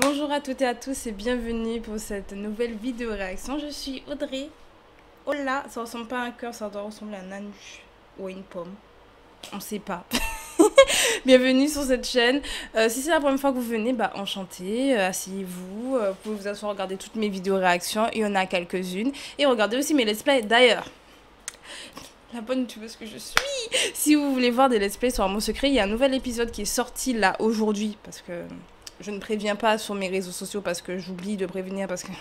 Bonjour à toutes et à tous et bienvenue pour cette nouvelle vidéo réaction. Je suis Audrey. Oh là, ça ressemble pas à un cœur, ça doit ressembler à un anus ou à une pomme. On sait pas. Bienvenue sur cette chaîne. Si c'est la première fois que vous venez, bah enchanté, asseyez-vous. Vous pouvez vous asseoir, regarder toutes mes vidéos réactions. Il y en a quelques-unes. Et regardez aussi mes let's play. D'ailleurs, la bonne youtubeuse que je suis. Si vous voulez voir des let's play sur un mot secret, il y a un nouvel épisode qui est sorti là aujourd'hui. Parce que je ne préviens pas sur mes réseaux sociaux parce que j'oublie de prévenir parce que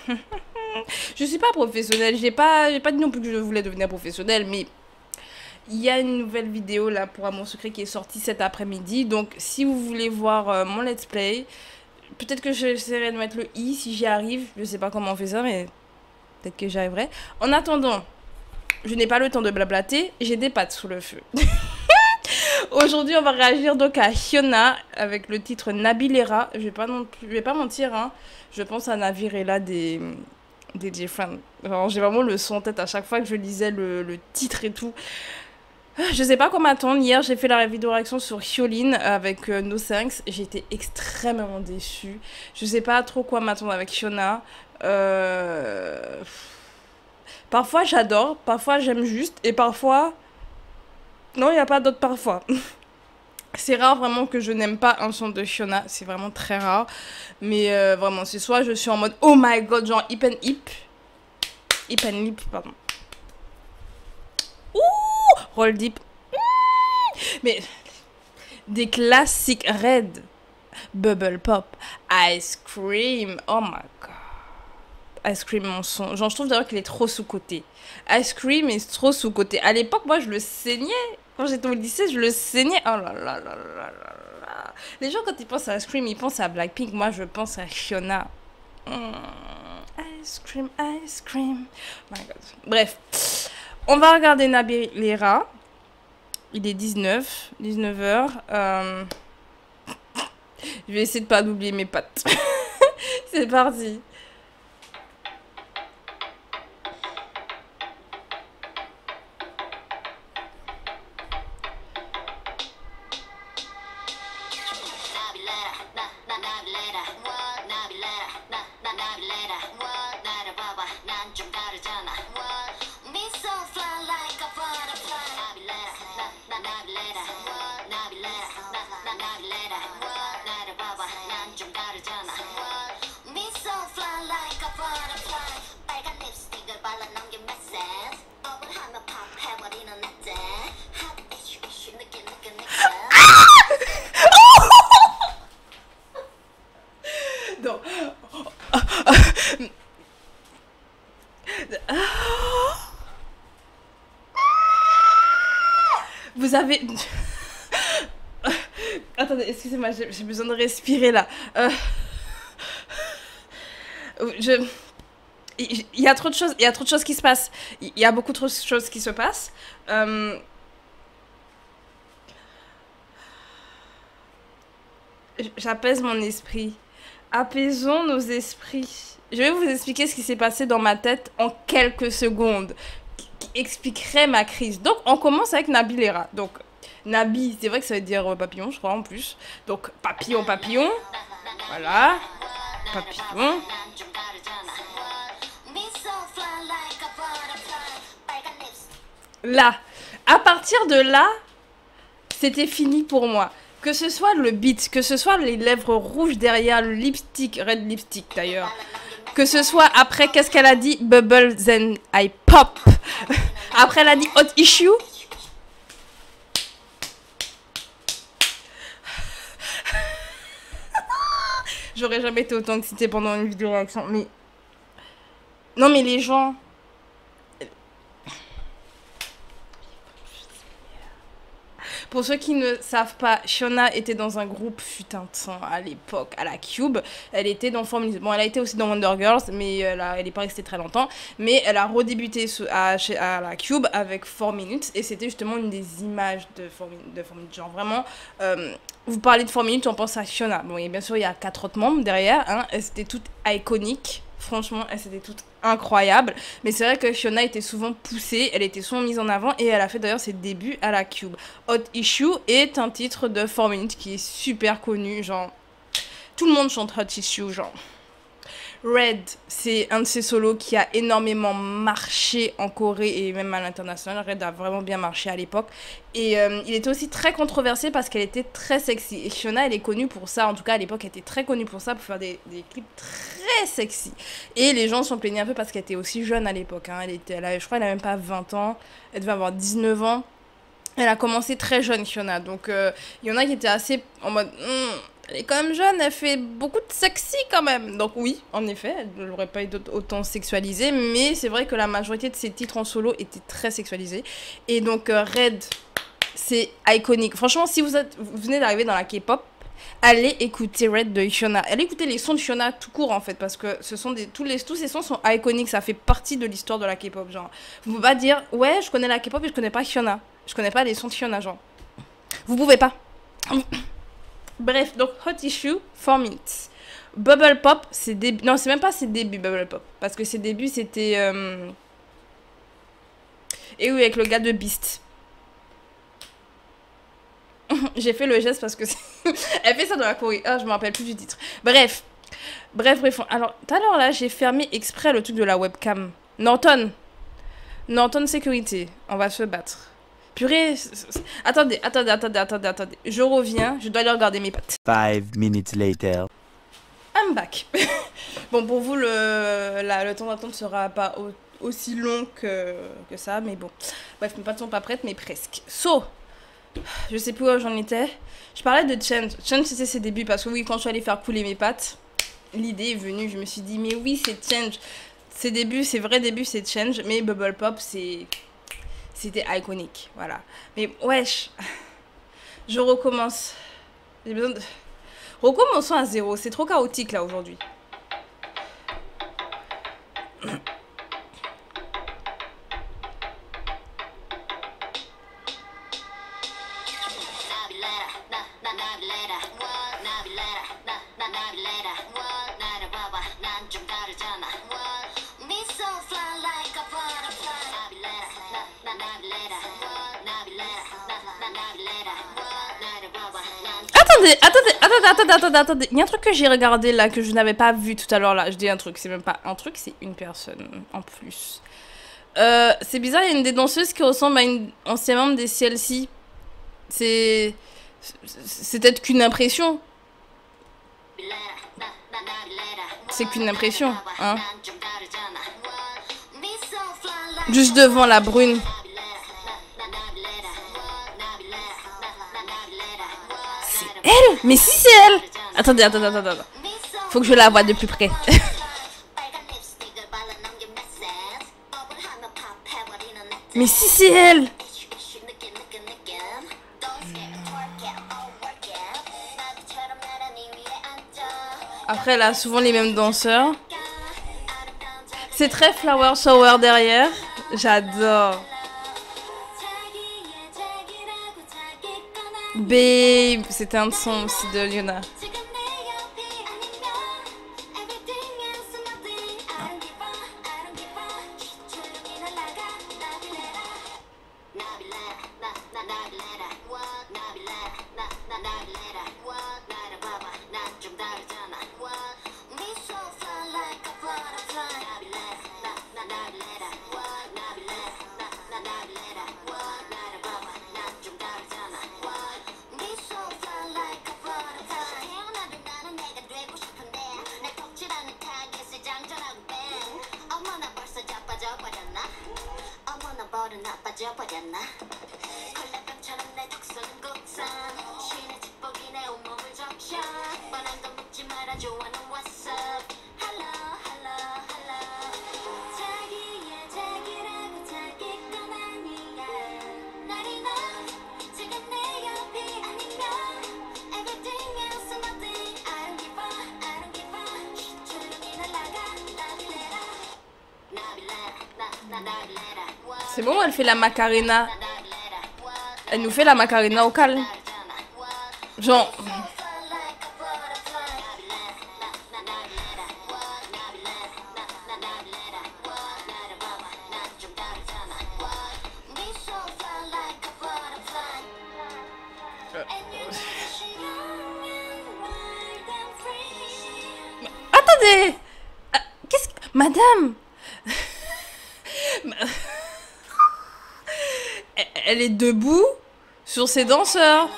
je suis pas professionnelle. J'ai pas dit non plus que je voulais devenir professionnelle, mais il y a une nouvelle vidéo là pour Amour Secret qui est sortie cet après-midi. Donc si vous voulez voir mon let's play, peut-être que j'essaierai de mettre le i si j'y arrive. Je sais pas comment on fait ça, mais peut-être que j'y arriverai. En attendant, je n'ai pas le temps de blablater, j'ai des pâtes sous le feu. Aujourd'hui, on va réagir donc à Hyuna avec le titre Nabilera. Je vais pas mentir, hein. Je pense à Navirella des J-Friends. J'ai vraiment le son en tête à chaque fois que je lisais le titre et tout. Je sais pas quoi m'attendre. Hier, j'ai fait la vidéo réaction sur Hyolyn avec No Thanks. J'ai été extrêmement déçue. Je sais pas trop quoi m'attendre avec Hyuna. Parfois, j'adore. Parfois, j'aime juste. Et parfois... non, il n'y a pas d'autre parfois. C'est rare vraiment que je n'aime pas un son de Hyuna. C'est vraiment très rare. Mais vraiment, c'est soit je suis en mode oh my god, genre hip and hip. Hip and lip, pardon. Ouh, roll deep. Mais des classiques Red, Bubble Pop, Ice Cream. Oh my god. Ice Cream, mon son. Genre, je trouve d'ailleurs qu'il est trop sous-côté. Ice Cream est trop sous-côté. À l'époque, moi, je le saignais. Quand j'étais au lycée, je le saignais. Oh là là là là là là. Les gens, quand ils pensent à Ice Cream, ils pensent à Blackpink. Moi, je pense à Hyuna. Ice Cream, Ice Cream. Oh my god. Bref. On va regarder Nabilera. Il est 19h. Je vais essayer de pas oublier mes pattes. C'est parti. Non. Vous avez... Attendez, excusez-moi, j'ai besoin de respirer là. Il y a trop de choses, qui se passent. Il y a beaucoup trop de choses qui se passent. J'apaise mon esprit. Apaisons nos esprits. Je vais vous expliquer ce qui s'est passé dans ma tête en quelques secondes, qui expliquerait ma crise. Donc, on commence avec Nabilera. Donc, Nabi, c'est vrai que ça veut dire papillon, je crois, en plus. Donc, papillon, papillon. Voilà. Papillon. Là. À partir de là, c'était fini pour moi. Que ce soit le beat, que ce soit les lèvres rouges derrière le lipstick, red lipstick d'ailleurs. Que ce soit après, qu'est-ce qu'elle a dit? Bubble, then I pop. Après, elle a dit hot issue. J'aurais jamais été autant excitée pendant une vidéo réaction. Mais... non, mais les gens... Pour ceux qui ne savent pas, Hyuna était dans un groupe fut un temps à l'époque, à la Cube. Elle était dans Form... bon, elle a été aussi dans Wonder Girls, mais elle n'est pas restée très longtemps. Mais elle a redébuté à la Cube avec 4 Minutes. Et c'était justement une des images de 4 Minutes. Genre vraiment, vous parlez de 4 Minutes, on pense à Hyuna. Bon, et bien sûr, il y a 4 autres membres derrière. Hein, elles étaient toutes iconiques. Franchement, elles étaient toutes incroyables. Mais c'est vrai que Hyuna était souvent poussée, elle était souvent mise en avant et elle a fait d'ailleurs ses débuts à la Cube. Hot Issue est un titre de 4 Minutes qui est super connu, genre tout le monde chante Hot Tissue, genre. Red, c'est un de ces solos qui a énormément marché en Corée et même à l'international. Red a vraiment bien marché à l'époque. Et il était aussi très controversé parce qu'elle était très sexy. Et Hyuna, elle est connue pour ça. En tout cas, à l'époque, elle était très connue pour ça, pour faire des clips très sexy. Et les gens s'en plaignaient un peu parce qu'elle était aussi jeune à l'époque. Hein. Je crois qu'elle n'a même pas 20 ans. Elle devait avoir 19 ans. Elle a commencé très jeune, Hyuna. Donc, il y en a qui étaient assez en mode... elle est quand même jeune, elle fait beaucoup de sexy quand même. Donc oui, en effet, elle n'aurait pas été autant sexualisée. Mais c'est vrai que la majorité de ses titres en solo étaient très sexualisés. Et donc Red, c'est iconique. Franchement, si vous venez d'arriver dans la K-pop, allez écouter Red de Hyuna. Allez écouter les sons de Hyuna tout court en fait. Parce que tous ces sons sont iconiques. Ça fait partie de l'histoire de la K-pop. Genre, vous pouvez pas dire, ouais, je connais la K-pop et je connais pas Hyuna. Je connais pas les sons de Hyuna, genre. Vous pouvez pas. Bref, donc Hot Tissue, 4 minutes. Bubble Pop, c'est début. Non, c'est même pas ses débuts, Bubble Pop. Parce que ses débuts, c'était. Et oui, avec le gars de Beast. J'ai fait le geste parce que. Elle fait ça dans la Corée. Ah, je me rappelle plus du titre. Bref. Alors, tout à l'heure, là, j'ai fermé exprès le truc de la webcam. Norton, sécurité. On va se battre. Purée, attendez. Je reviens, je dois aller regarder mes pattes. 5 minutes later. I'm back. Bon, pour vous, le temps d'attente sera pas aussi long que ça, mais bon. Bref, mes pattes sont pas prêtes, mais presque. So, je sais plus où j'en étais. Je parlais de Change. Change, c'était ses débuts, parce que oui, quand je suis allée faire couler mes pattes, l'idée est venue, je me suis dit, mais oui, c'est Change. Ses vrais débuts, c'est Change, mais Bubble Pop, c'était iconique, voilà. Mais wesh, je recommence. J'ai besoin de... Recommençons à zéro, c'est trop chaotique là aujourd'hui. Attendez. Il y a un truc que j'ai regardé là, que je n'avais pas vu tout à l'heure là. Je dis un truc, c'est même pas un truc, c'est une personne en plus. C'est bizarre, il y a une des danseuses qui ressemble à une ancienne membre des CLC. C'est peut-être qu'une impression. C'est qu'une impression, hein. Juste devant la brune. Elle? Mais si c'est elle! Attendez. Faut que je la voie de plus près. Mais si c'est elle! Après, elle a souvent les mêmes danseurs. C'est très Flower Shower derrière. J'adore. Babe, c'était un son aussi de Hyuna. C'est bon, elle fait la Macarena. Elle nous fait la Macarena au calme. Genre... attendez. Qu'est-ce que... Madame. Elle est debout sur ses danseurs.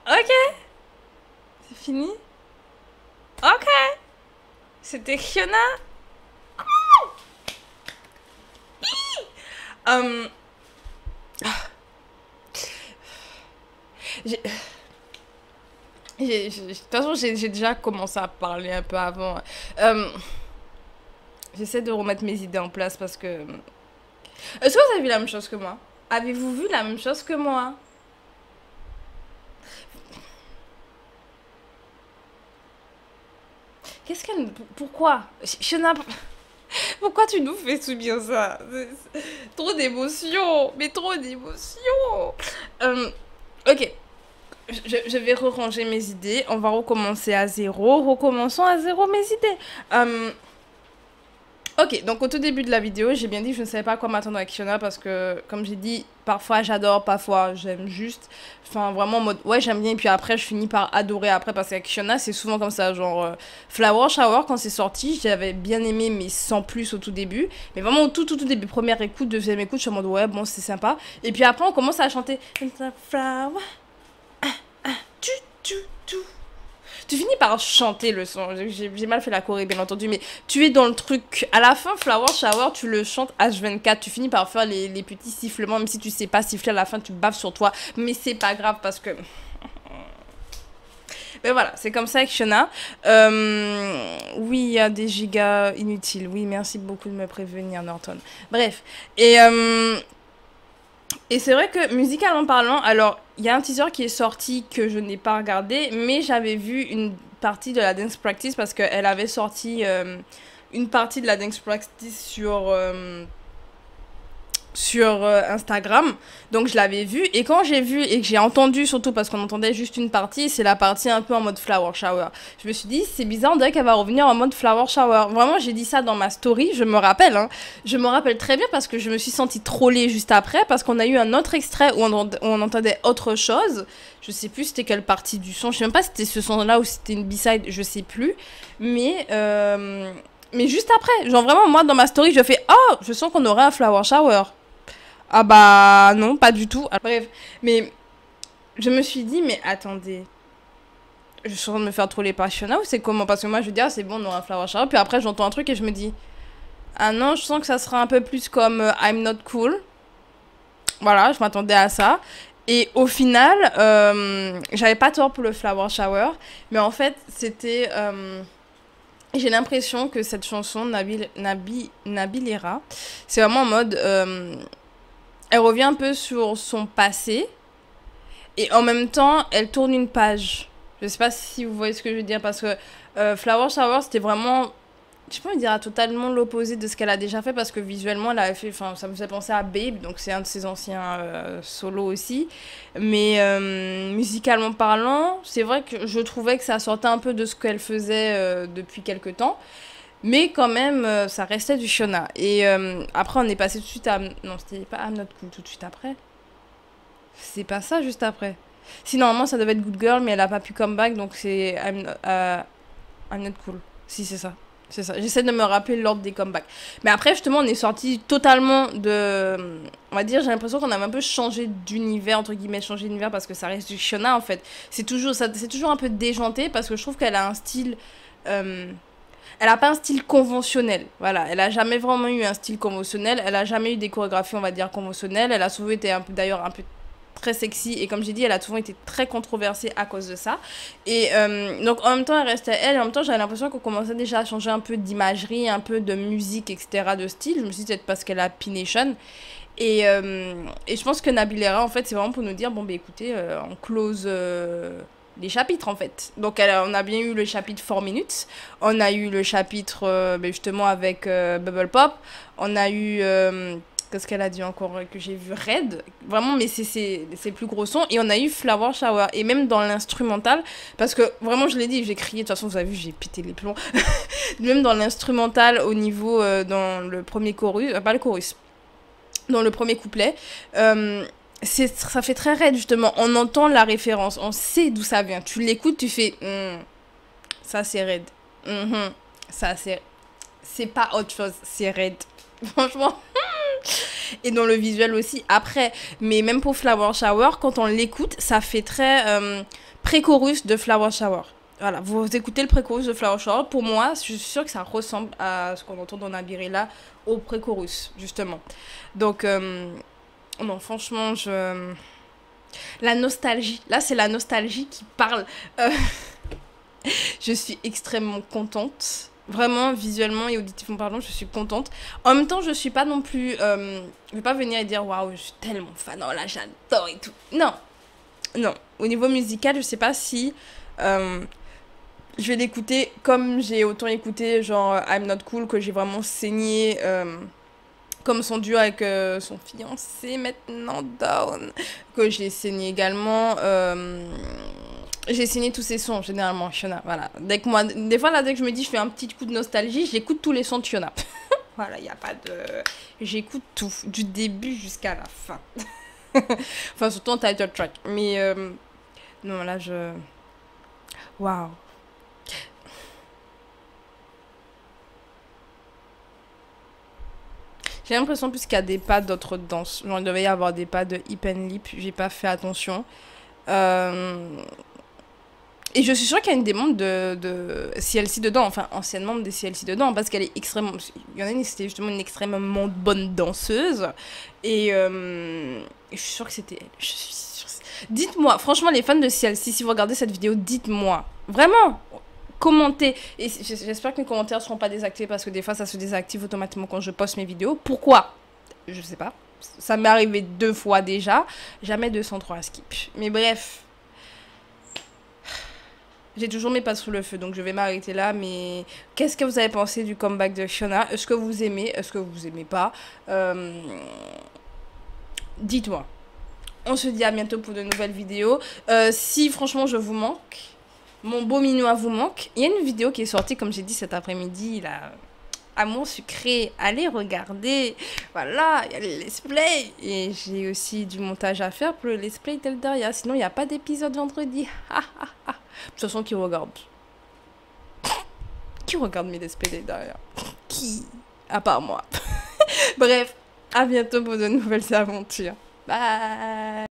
Ok, c'est fini. Ok, c'était Hyuna. De toute façon, j'ai déjà commencé à parler un peu avant. J'essaie de remettre mes idées en place parce que... Est-ce que vous avez vu la même chose que moi? Avez-vous vu la même chose que moi? Qu'est-ce qu'elle... Pourquoi? Hyuna... Pourquoi tu nous fais subir ça? Trop d'émotions. Mais trop d'émotions. Ok. Je vais ranger mes idées. On va recommencer à zéro. Recommençons à zéro mes idées. Ok, donc au tout début de la vidéo, j'ai bien dit que je ne savais pas à quoi m'attendre avec Hyuna parce que, comme j'ai dit, parfois j'adore, parfois j'aime juste. Enfin, vraiment en mode, ouais, j'aime bien, et puis après, je finis par adorer après parce qu'avec Hyuna, c'est souvent comme ça. Genre, Flower Shower, quand c'est sorti, j'avais bien aimé, mais sans plus au tout début. Mais vraiment au tout début, première écoute, deuxième écoute, je suis en mode, ouais, bon, c'est sympa. Et puis après, on commence à chanter Flower. Tu finis par chanter le son. J'ai mal fait la choré, bien entendu, mais tu es dans le truc. À la fin, Flower Shower, tu le chantes H24. Tu finis par faire les petits sifflements, même si tu sais pas siffler à la fin, tu baves sur toi. Mais c'est pas grave parce que... Mais voilà, c'est comme ça avec Hyuna. Oui, il y a des gigas inutiles. Oui, merci beaucoup de me prévenir, Norton. Bref. Et c'est vrai que, musicalement parlant, alors, il y a un teaser qui est sorti que je n'ai pas regardé, mais j'avais vu une partie de la Dance Practice parce qu'elle avait sorti une partie de la Dance Practice sur Instagram, donc je l'avais vu, et quand j'ai vu et que j'ai entendu, surtout parce qu'on entendait juste une partie, c'est la partie un peu en mode Flower Shower, je me suis dit c'est bizarre, on dirait qu'elle va revenir en mode Flower Shower. Vraiment, j'ai dit ça dans ma story, je me rappelle, hein. Je me rappelle très bien parce que je me suis sentie trollée juste après, parce qu'on a eu un autre extrait où on entendait autre chose. Je sais plus c'était quelle partie du son, je sais même pas si c'était ce son là ou si c'était une B-side, je sais plus, mais juste après, genre vraiment moi dans ma story je fais oh, je sens qu'on aurait un Flower Shower. Ah bah non, pas du tout. Bref, mais je me suis dit, mais attendez, je suis en train de me faire troller par Hyuna ou c'est comment? Parce que moi je veux dire, c'est bon, on aura un Flower Shower. Puis après j'entends un truc et je me dis, ah non, je sens que ça sera un peu plus comme I'm Not Cool. Voilà, je m'attendais à ça. Et au final, j'avais pas tort pour le Flower Shower. Mais en fait, c'était... j'ai l'impression que cette chanson, Nabilera, c'est vraiment en mode... elle revient un peu sur son passé. Et en même temps, elle tourne une page. Je sais pas si vous voyez ce que je veux dire. Parce que Flower Shower, c'était vraiment... Je peux me dire totalement l'opposé de ce qu'elle a déjà fait. Parce que visuellement, elle avait fait... Enfin, ça me faisait penser à Babe. Donc c'est un de ses anciens solos aussi. Mais musicalement parlant, c'est vrai que je trouvais que ça sortait un peu de ce qu'elle faisait depuis quelques temps. Mais quand même, ça restait du Hyuna. Et après, on est passé tout de suite à... Non, c'était pas I'm Not Cool tout de suite après. C'est pas ça, juste après. Si, normalement, ça devait être Good Girl, mais elle a pas pu come back, donc c'est I'm Not Cool. Si, c'est ça. C'est ça. J'essaie de me rappeler l'ordre des comebacks. Mais après, justement, on est sorti totalement de... On va dire, j'ai l'impression qu'on avait un peu changé d'univers, entre guillemets, changé d'univers, parce que ça reste du Hyuna, en fait. C'est toujours un peu déjanté, parce que je trouve qu'elle a un style... Elle a pas un style conventionnel, voilà, elle a jamais vraiment eu un style conventionnel, elle a jamais eu des chorégraphies, on va dire, conventionnelles, elle a souvent été d'ailleurs un peu très sexy, et comme j'ai dit, elle a souvent été très controversée à cause de ça, et donc en même temps elle restait elle, et en même temps j'avais l'impression qu'on commençait déjà à changer un peu d'imagerie, un peu de musique, etc., de style, je me suis dit peut-être parce qu'elle a P-Nation, et je pense que Nabilera, en fait, c'est vraiment pour nous dire, bon bah écoutez, on close les chapitres en fait. Donc on a bien eu le chapitre 4 minutes, on a eu le chapitre justement avec Bubble Pop, on a eu qu'est-ce qu'elle a dit encore que j'ai vu, Red, vraiment, mais c'est plus gros son, et on a eu Flower Shower, et même dans l'instrumental, parce que vraiment je l'ai dit, j'ai crié, de toute façon vous avez vu j'ai pété les plombs, même dans l'instrumental au niveau dans le premier chorus, pas le chorus, dans le premier couplet, ça fait très raide justement, on entend la référence, on sait d'où ça vient, tu l'écoutes, tu fais ça c'est raide, ça c'est pas autre chose, c'est raide, franchement. Et dans le visuel aussi après, mais même pour Flower Shower, quand on l'écoute, ça fait très pré-chorus de Flower Shower. Voilà, vous écoutez le pré-chorus de Flower Shower, pour moi je suis sûre que ça ressemble à ce qu'on entend dans Nabirella au pré-chorus justement. Donc non, franchement, la nostalgie. Là, c'est la nostalgie qui parle. Je suis extrêmement contente. Vraiment, visuellement et auditivement parlant, je suis contente. En même temps, je suis pas non plus... je vais pas venir et dire, waouh, je suis tellement fan, oh là, j'adore et tout. Non. Non. Au niveau musical, je sais pas si... je vais l'écouter comme j'ai autant écouté, genre, I'm Not Cool, que j'ai vraiment saigné... comme son duo avec son fiancé maintenant, Down, que j'ai saigné également. J'ai saigné tous ses sons, généralement, Fiona. Voilà. Des fois, là, dès que je me dis, je fais un petit coup de nostalgie, j'écoute tous les sons de Fiona. Voilà, il n'y a pas de... J'écoute tout, du début jusqu'à la fin. Enfin, surtout en title track. Mais, non, là, waouh. J'ai l'impression plus qu'il y a des pas d'autres danses. Genre, il devait y avoir des pas de hip and lip. J'ai pas fait attention. Et je suis sûre qu'il y a une des membres de CLC dedans. Enfin, ancienne membre des CLC dedans. Parce qu'elle est extrêmement... Il y en a une, c'était justement une extrêmement bonne danseuse. Et je suis sûre que c'était elle. Je suis sûre. Dites-moi, franchement, les fans de CLC, si vous regardez cette vidéo, dites-moi. Vraiment, commentez. Et j'espère que mes commentaires ne seront pas désactivés parce que des fois, ça se désactive automatiquement quand je poste mes vidéos. Pourquoi? Je sais pas. Ça m'est arrivé 2 fois déjà. Jamais 203 skip. Mais bref. J'ai toujours mes pas sous le feu, donc je vais m'arrêter là. Mais qu'est-ce que vous avez pensé du comeback de Fiona? Est-ce que vous aimez? Est-ce que vous aimez pas? Dites-moi. On se dit à bientôt pour de nouvelles vidéos. Si franchement je vous manque, mon beau minois vous manque, il y a une vidéo qui est sortie, comme j'ai dit cet après-midi, là, Amour sucré, allez regarder. Voilà, il y a le let's play. Et j'ai aussi du montage à faire pour le let's play d'Eldaria. Sinon, il n'y a pas d'épisode vendredi. De toute façon, qui regarde? Qui regarde mes let's play d'Eldaria? Qui? À part moi. Bref, à bientôt pour de nouvelles aventures. Bye.